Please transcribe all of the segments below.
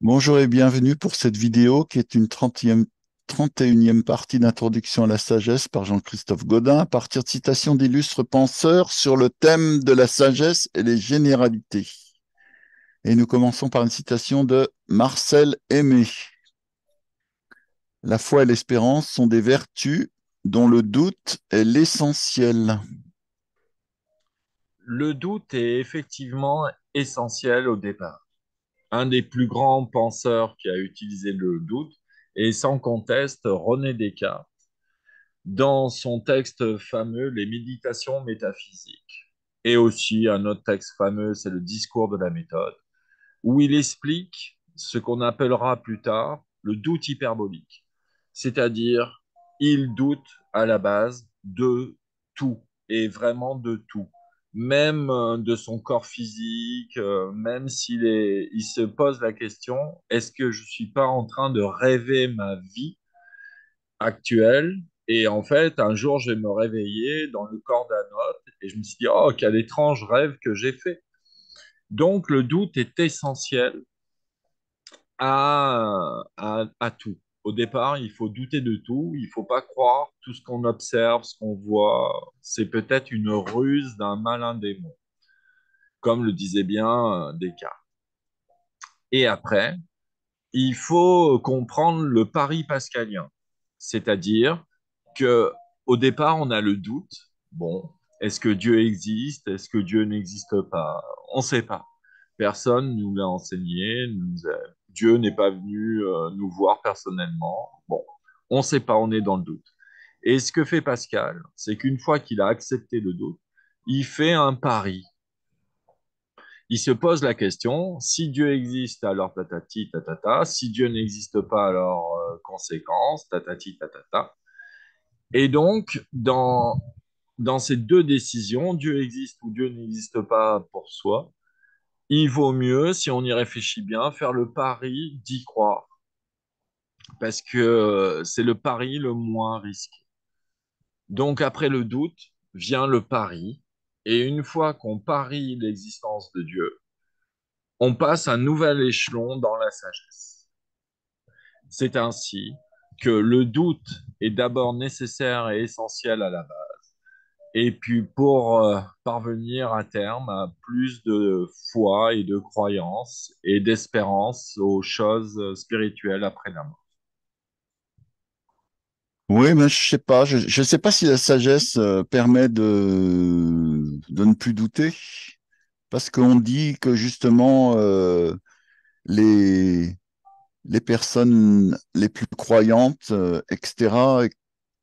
Bonjour et bienvenue pour cette vidéo qui est une 31e partie d'introduction à la sagesse par Jean-Christophe Gaudin à partir de citations d'illustres penseurs sur le thème de la sagesse et les généralités. Et nous commençons par une citation de Marcel Aimé. La foi et l'espérance sont des vertus dont le doute est l'essentiel. Le doute est effectivement essentiel au départ. Un des plus grands penseurs qui a utilisé le doute est sans conteste René Descartes dans son texte fameux Les Méditations métaphysiques. Et aussi un autre texte fameux, c'est le Discours de la méthode, où il explique ce qu'on appellera plus tard le doute hyperbolique. C'est-à-dire, il doute à la base de tout, et vraiment de tout. Même de son corps physique, même il se pose la question, est-ce que je ne suis pas en train de rêver ma vie actuelle? Et en fait, un jour, je vais me réveiller dans le corps d'un autre, et je me suis dit, oh, quel étrange rêve que j'ai fait. Donc, le doute est essentiel à tout. Au départ, il faut douter de tout, il ne faut pas croire tout ce qu'on observe, ce qu'on voit. C'est peut-être une ruse d'un malin démon, comme le disait bien Descartes. Et après, il faut comprendre le pari pascalien, c'est-à-dire que au départ, on a le doute. Bon, est-ce que Dieu existe? Est-ce que Dieu n'existe pas? On ne sait pas. Personne nous l'a enseigné. Dieu n'est pas venu nous voir personnellement. Bon, on ne sait pas, on est dans le doute. Et ce que fait Pascal, c'est qu'une fois qu'il a accepté le doute, il fait un pari. Il se pose la question, si Dieu existe, alors tatati tatata, si Dieu n'existe pas, alors conséquence, tatati tatata. Et donc, dans ces deux décisions, Dieu existe ou Dieu n'existe pas pour soi, il vaut mieux, si on y réfléchit bien, faire le pari d'y croire, parce que c'est le pari le moins risqué. Donc, après le doute, vient le pari, et une fois qu'on parie l'existence de Dieu, on passe un nouvel échelon dans la sagesse. C'est ainsi que le doute est d'abord nécessaire et essentiel à la base. Et puis pour parvenir à terme à plus de foi et de croyance et d'espérance aux choses spirituelles après la mort. Oui, mais je sais pas. Je sais pas si la sagesse permet de ne plus douter, parce qu'on dit que justement les les personnes les plus croyantes, etc.,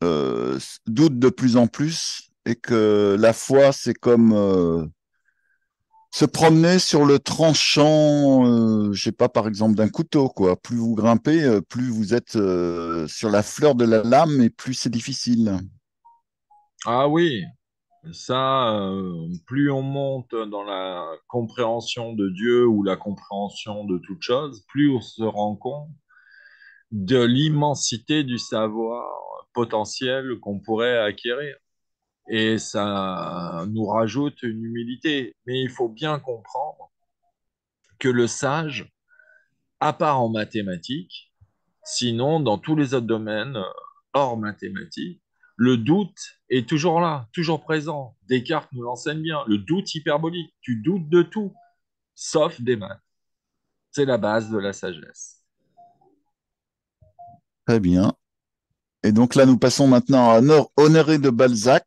doutent de plus en plus, et que la foi, c'est comme se promener sur le tranchant, je sais pas, par exemple, d'un couteau, quoi. Plus vous grimpez, plus vous êtes sur la fleur de la lame, et plus c'est difficile. Ah oui, ça, plus on monte dans la compréhension de Dieu ou la compréhension de toute chose, plus on se rend compte de l'immensité du savoir potentiel qu'on pourrait acquérir. Et ça nous rajoute une humilité. Mais il faut bien comprendre que le sage, à part en mathématiques, sinon dans tous les autres domaines hors mathématiques, le doute est toujours là, toujours présent. Descartes nous l'enseigne bien. Le doute hyperbolique, tu doutes de tout, sauf des maths. C'est la base de la sagesse. Très bien. Et donc là, nous passons maintenant à Honoré de Balzac.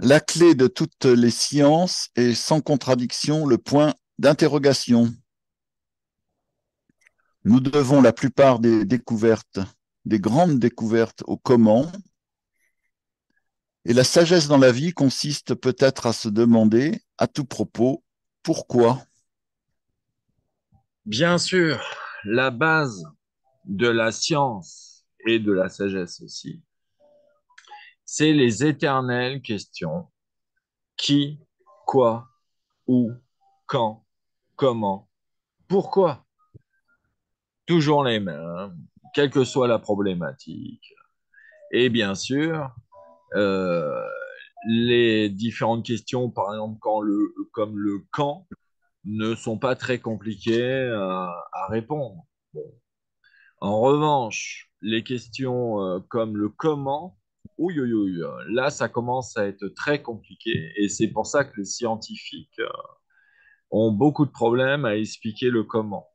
La clé de toutes les sciences est sans contradiction le point d'interrogation. Nous devons la plupart des découvertes, des grandes découvertes au comment, et la sagesse dans la vie consiste peut-être à se demander, à tout propos, pourquoi. Bien sûr, la base de la science et de la sagesse aussi, c'est les éternelles questions. Qui, quoi, où, quand, comment, pourquoi? Toujours les mêmes, quelle que soit la problématique. Et bien sûr, euh, les différentes questions, par exemple, comme le quand. ne sont pas très compliquées à répondre. Bon. En revanche, les questions comme le comment, ouïe, ouïe, ouïe, là, ça commence à être très compliqué et c'est pour ça que les scientifiques ont beaucoup de problèmes à expliquer le comment.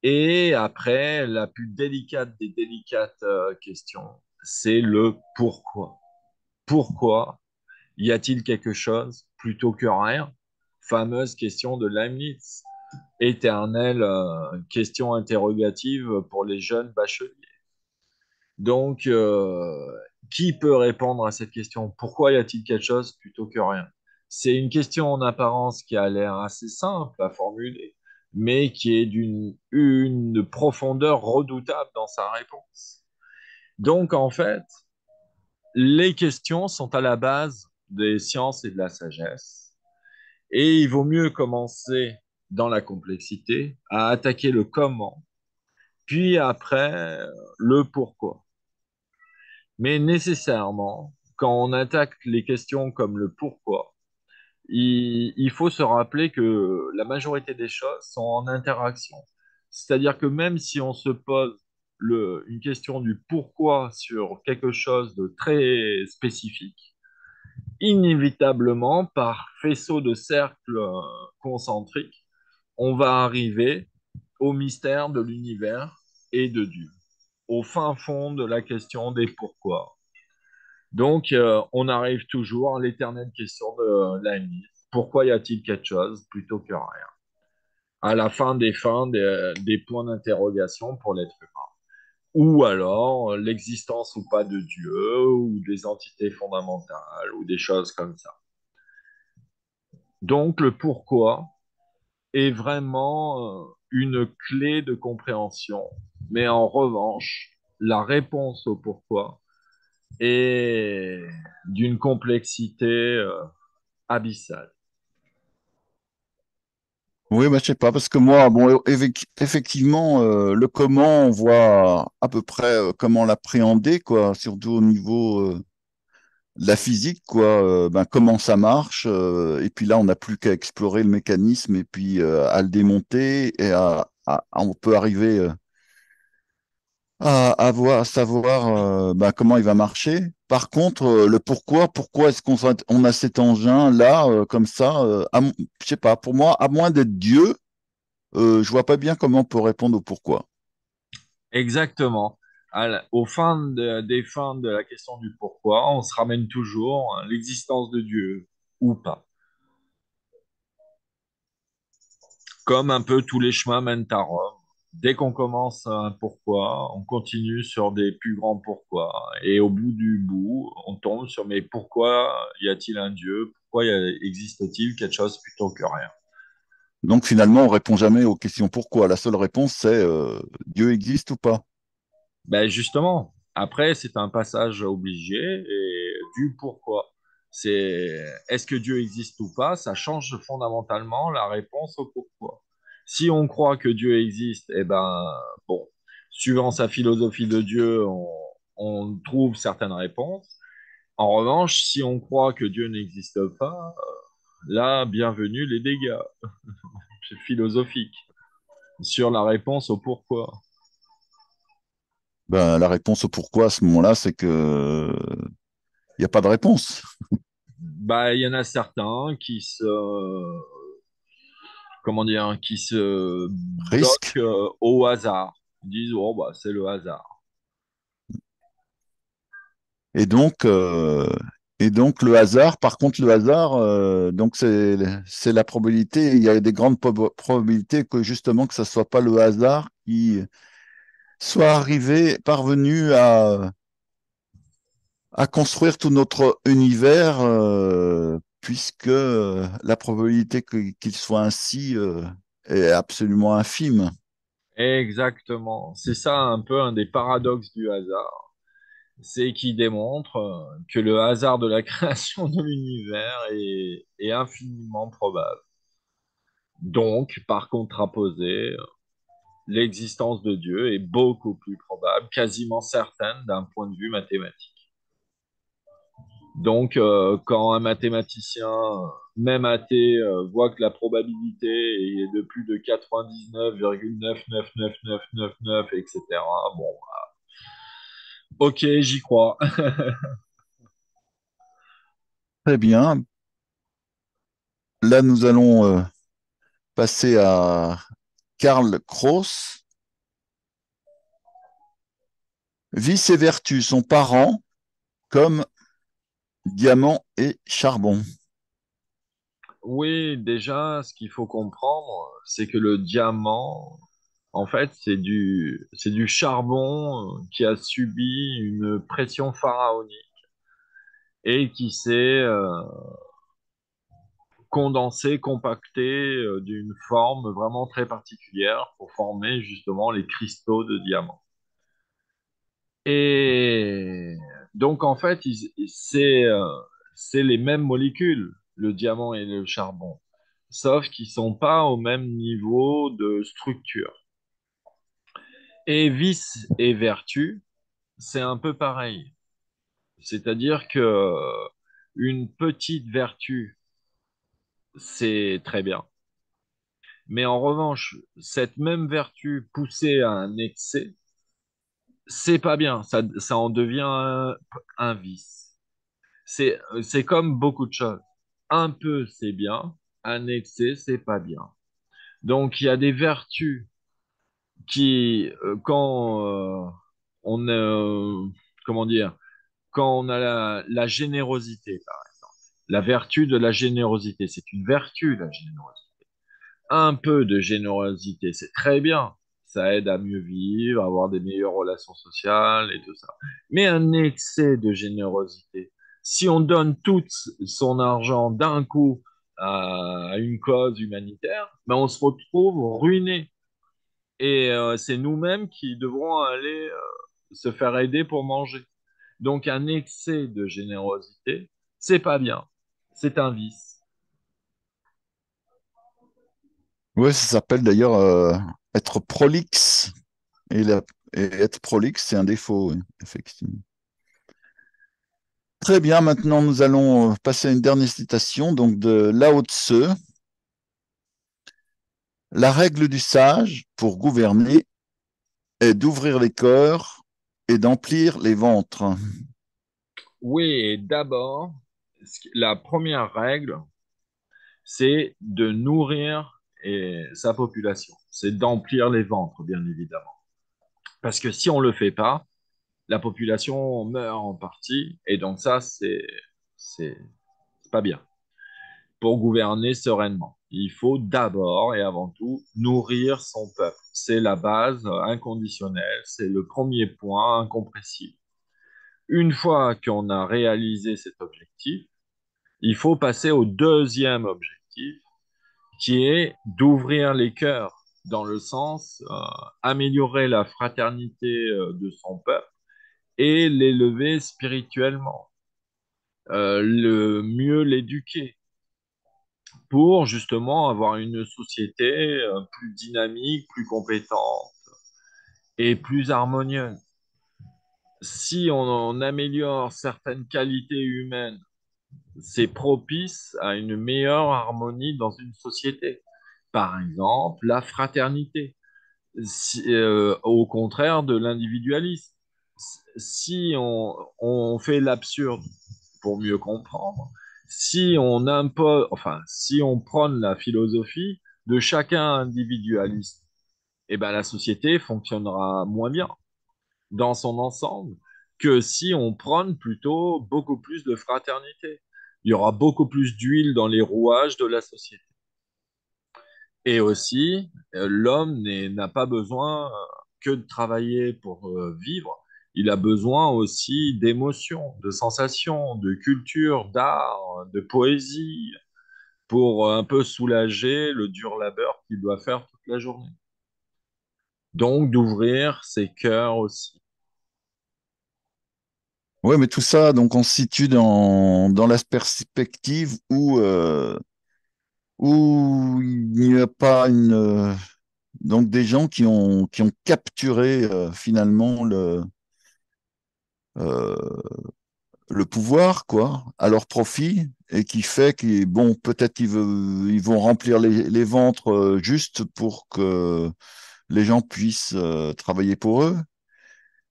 Et après, la plus délicate des délicates questions, c'est le pourquoi. Pourquoi y a-t-il quelque chose plutôt que rien? Fameuse question de Leibniz, éternelle question interrogative pour les jeunes bacheliers. Donc, qui peut répondre à cette question? Pourquoi y a-t-il quelque chose plutôt que rien? C'est une question en apparence qui a l'air assez simple à formuler, mais qui est d'une une profondeur redoutable dans sa réponse. Donc, en fait, les questions sont à la base des sciences et de la sagesse, et il vaut mieux commencer dans la complexité, à attaquer le comment, puis après le pourquoi. Mais nécessairement, quand on attaque les questions comme le pourquoi, il faut se rappeler que la majorité des choses sont en interaction. C'est-à-dire que même si on se pose une question du pourquoi sur quelque chose de très spécifique, inévitablement, par faisceau de cercles concentriques, on va arriver au mystère de l'univers et de Dieu, au fin fond de la question des pourquoi. Donc, on arrive toujours à l'éternelle question de l'ami. Pourquoi y a-t-il quelque chose plutôt que rien? À la fin des fins, des points d'interrogation pour l'être humain. Ou alors, l'existence ou pas de Dieu, ou des entités fondamentales, ou des choses comme ça. Donc, le pourquoi est vraiment une clé de compréhension. Mais en revanche, la réponse au pourquoi est d'une complexité abyssale. Oui, bah, je sais pas, parce que moi, bon, effectivement, le comment, on voit à peu près comment l'appréhender, quoi, surtout au niveau de la physique, quoi, ben, comment ça marche, et puis là, on n'a plus qu'à explorer le mécanisme et puis à le démonter et on peut arriver à savoir ben, comment il va marcher. Par contre, le pourquoi est-ce on a cet engin là, comme ça, je sais pas, pour moi, à moins d'être Dieu. Je vois pas bien comment on peut répondre au pourquoi. Exactement. Au des fins de la question du pourquoi, on se ramène toujours à l'existence de Dieu ou pas. Comme un peu tous les chemins mènent à Rome. Dès qu'on commence un pourquoi, on continue sur des plus grands pourquoi. Et au bout du bout, on tombe sur mais pourquoi y a-t-il un Dieu? Pourquoi existe-t-il quelque chose plutôt que rien? Donc finalement, on répond jamais aux questions pourquoi. La seule réponse, c'est Dieu existe ou pas. Ben justement, après, c'est un passage obligé et du pourquoi. C'est est-ce que Dieu existe ou pas, ça change fondamentalement la réponse au pourquoi. Si on croit que Dieu existe, eh ben, bon, suivant sa philosophie de Dieu, on trouve certaines réponses. En revanche, si on croit que Dieu n'existe pas, là, bienvenue les dégâts philosophiques sur la réponse au pourquoi. Ben, la réponse au pourquoi à ce moment-là, c'est que il n'y a pas de réponse. Bah, il y en a certains comment dire, qui se bloquent Risque. au hasard. Ils disent, oh, bah, c'est le hasard. Et donc, euh, et donc le hasard, par contre, le hasard, donc c'est la probabilité. Il y a des grandes probabilités que justement que ça soit pas le hasard qui soit parvenu à construire tout notre univers, puisque la probabilité qu'il soit ainsi est absolument infime. Exactement. C'est ça un peu un des paradoxes du hasard. C'est qu'il démontre que le hasard de la création de l'univers est infiniment probable. Donc, par contraposé, l'existence de Dieu est beaucoup plus probable, quasiment certaine d'un point de vue mathématique. Donc, quand un mathématicien, même athée, voit que la probabilité est de plus de 99,9999999, etc., bon, ok, j'y crois. Très bien. Là, nous allons passer à Karl Kraus. Vice et vertu sont parents comme diamant et charbon. Oui, déjà, ce qu'il faut comprendre, c'est que le diamant, en fait, c'est du charbon qui a subi une pression pharaonique et qui s'est condensé, compacté d'une forme vraiment très particulière pour former justement les cristaux de diamant. Et donc, en fait, c'est les mêmes molécules, le diamant et le charbon, sauf qu'ils sont pas au même niveau de structure. Et vice et vertu, c'est un peu pareil. C'est-à-dire que une petite vertu, c'est très bien. Mais en revanche, cette même vertu poussée à un excès, c'est pas bien. Ça en devient un vice. C'est comme beaucoup de choses. Un peu, c'est bien. Un excès, c'est pas bien. Donc, il y a des vertus qui, quand on, comment dire, quand on a la générosité, la vertu de la générosité, c'est une vertu, la générosité. Un peu de générosité, c'est très bien. Ça aide à mieux vivre, à avoir des meilleures relations sociales et tout ça. Mais un excès de générosité, si on donne tout son argent d'un coup à une cause humanitaire, ben on se retrouve ruiné. Et c'est nous-mêmes qui devrons aller se faire aider pour manger. Donc un excès de générosité, c'est pas bien. C'est un vice. Oui, ça s'appelle d'ailleurs être prolixe. Et, et être prolixe, c'est un défaut, oui, effectivement. Très bien, maintenant nous allons passer à une dernière citation donc de Lao Tse. La règle du sage pour gouverner est d'ouvrir les cœurs et d'emplir les ventres. Oui, et d'abord, la première règle, c'est de nourrir sa population. C'est d'emplir les ventres, bien évidemment. Parce que si on ne le fait pas, la population meurt en partie, et donc ça, c'est, c'est pas bien. Pour gouverner sereinement, il faut d'abord et avant tout nourrir son peuple. C'est la base inconditionnelle, c'est le premier point incompressible. Une fois qu'on a réalisé cet objectif, il faut passer au deuxième objectif, qui est d'ouvrir les cœurs, dans le sens améliorer la fraternité de son peuple et l'élever spirituellement, le mieux l'éduquer pour justement avoir une société plus dynamique, plus compétente et plus harmonieuse. Si on améliore certaines qualités humaines, c'est propice à une meilleure harmonie dans une société. Par exemple, la fraternité, au contraire de l'individualisme. Si on fait l'absurde pour mieux comprendre, si on impose, enfin, si on prône la philosophie de chacun individualiste, eh ben, la société fonctionnera moins bien dans son ensemble que si on prône plutôt beaucoup plus de fraternité. Il y aura beaucoup plus d'huile dans les rouages de la société. Et aussi, l'homme n'a pas besoin que de travailler pour vivre. Il a besoin aussi d'émotions, de sensations, de culture, d'art, de poésie, pour un peu soulager le dur labeur qu'il doit faire toute la journée. Donc, d'ouvrir ses cœurs aussi. Oui, mais tout ça, donc on se situe dans la perspective où il n'y a pas donc des gens qui ont capturé finalement euh, le pouvoir, quoi, à leur profit, et qui fait qu'ils, bon, peut-être ils vont remplir les ventres juste pour que les gens puissent travailler pour eux.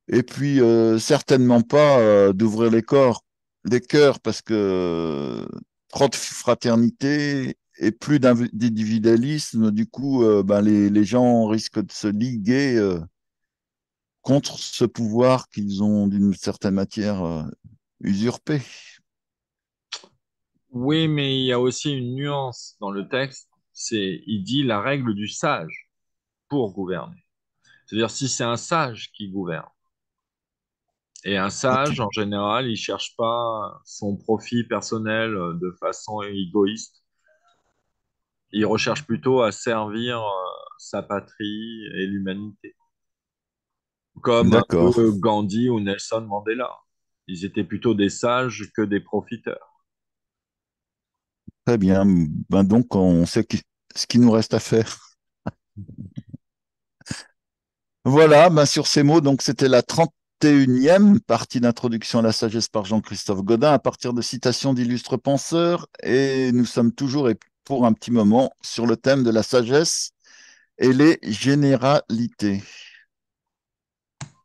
Et puis, certainement pas d'ouvrir les cœurs, parce que trop de fraternité et plus d'individualisme, du coup, ben, les gens risquent de se liguer contre ce pouvoir qu'ils ont d'une certaine matière usurpé. Oui, mais il y a aussi une nuance dans le texte. Il dit la règle du sage pour gouverner. C'est-à-dire si c'est un sage qui gouverne. Et un Ok, sage, en général, il cherche pas son profit personnel de façon égoïste. Il recherche plutôt à servir sa patrie et l'humanité. Comme un d'accord. peu Gandhi ou Nelson Mandela. Ils étaient plutôt des sages que des profiteurs. Très bien. Ben donc, on sait ce qu'il nous reste à faire. Voilà, ben sur ces mots, donc c'était la 31e partie d'introduction à la sagesse par Jean-Christophe Godin à partir de citations d'illustres penseurs. Et nous sommes toujours, et pour un petit moment, sur le thème de la sagesse et les généralités.